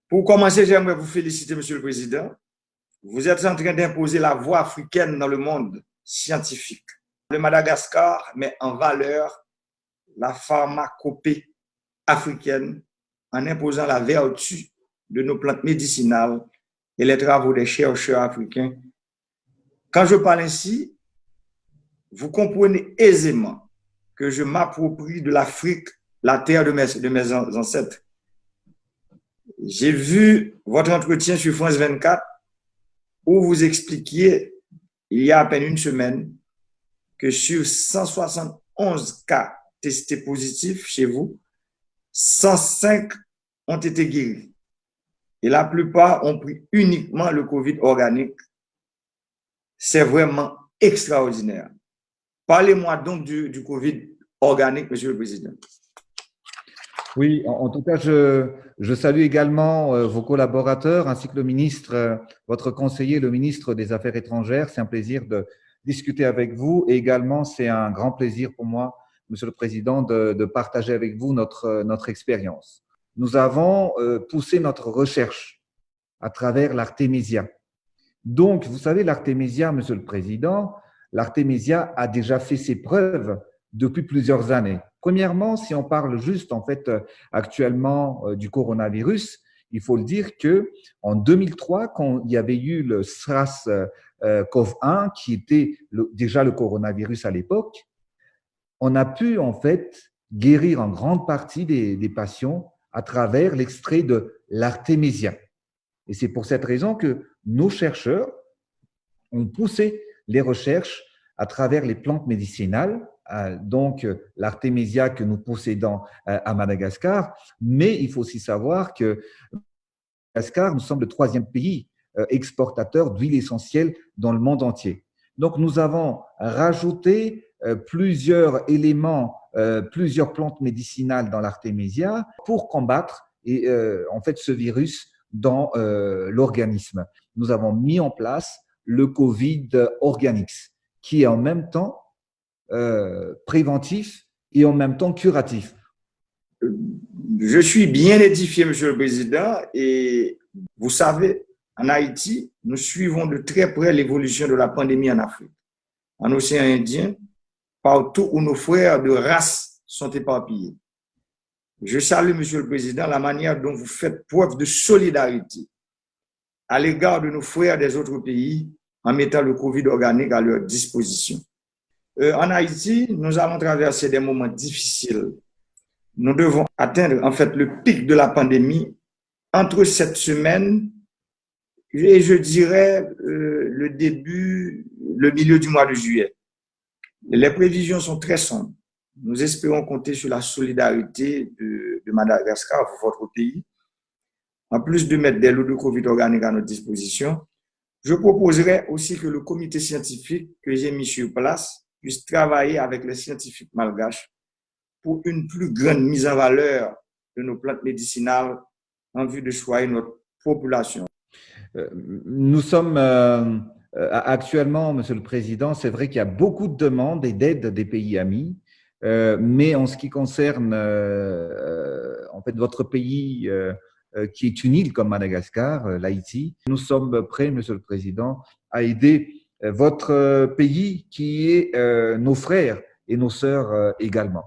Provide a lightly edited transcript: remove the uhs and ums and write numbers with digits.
Pour commencer, j'aimerais vous féliciter, Monsieur le Président. Vous êtes en train d'imposer la voie africaine dans le monde scientifique. Le Madagascar met en valeur la pharmacopée africaine en imposant la vertu de nos plantes médicinales et les travaux des chercheurs africains. Quand je parle ainsi, vous comprenez aisément que je m'approprie de l'Afrique, la terre de mes ancêtres. J'ai vu votre entretien sur France 24 où vous expliquiez, il y a à peine une semaine, que sur 171 cas testés positifs chez vous, 105 ont été guéris. Et la plupart ont pris uniquement le Covid organique. C'est vraiment extraordinaire. Parlez-moi donc du Covid organique, Monsieur le Président. Oui, en tout cas, je salue également vos collaborateurs ainsi que le ministre, votre conseiller, le ministre des Affaires étrangères. C'est un plaisir de discuter avec vous et également c'est un grand plaisir pour moi, Monsieur le Président, de partager avec vous notre expérience. Nous avons poussé notre recherche à travers l'Artemisia. Donc, vous savez, l'Artemisia, Monsieur le Président, l'Artemisia a déjà fait ses preuves depuis plusieurs années. Premièrement, si on parle juste en fait actuellement du coronavirus, il faut le dire que en 2003, quand il y avait eu le SARS-CoV-1, qui était déjà le coronavirus à l'époque, on a pu en fait guérir en grande partie des patients à travers l'extrait de l'Artemisia. Et c'est pour cette raison que nos chercheurs ont poussé les recherches à travers les plantes médicinales, donc l'Artemisia que nous possédons à Madagascar, mais il faut aussi savoir que Madagascar, nous sommes le 3e pays exportateur d'huile essentielle dans le monde entier. Donc nous avons rajouté plusieurs éléments, plusieurs plantes médicinales dans l'Artemisia pour combattre en fait ce virus dans l'organisme. Nous avons mis en place le Covid Organics, qui est en même temps préventif et en même temps curatif. Je suis bien édifié, Monsieur le Président, et vous savez, en Haïti, nous suivons de très près l'évolution de la pandémie en Afrique, en océan Indien, partout où nos frères de race sont éparpillés. Je salue, Monsieur le Président, la manière dont vous faites preuve de solidarité à l'égard de nos frères des autres pays en mettant le Covid organique à leur disposition. En Haïti, nous allons traverser des moments difficiles. Nous devons atteindre en fait le pic de la pandémie entre cette semaine et je dirais le milieu du mois de juillet. Les prévisions sont très sombres. Nous espérons compter sur la solidarité de Madagascar, votre pays. En plus de mettre des lots de Covid organique à notre disposition, je proposerai aussi que le comité scientifique que j'ai mis sur place puisse travailler avec les scientifiques malgaches pour une plus grande mise en valeur de nos plantes médicinales en vue de soigner notre population. Nous sommes actuellement, Monsieur le Président, c'est vrai qu'il y a beaucoup de demandes et d'aides des pays amis, mais en ce qui concerne en fait votre pays qui est une île comme Madagascar, l'Haïti, nous sommes prêts, Monsieur le Président, à aider votre pays qui est nos frères et nos sœurs également.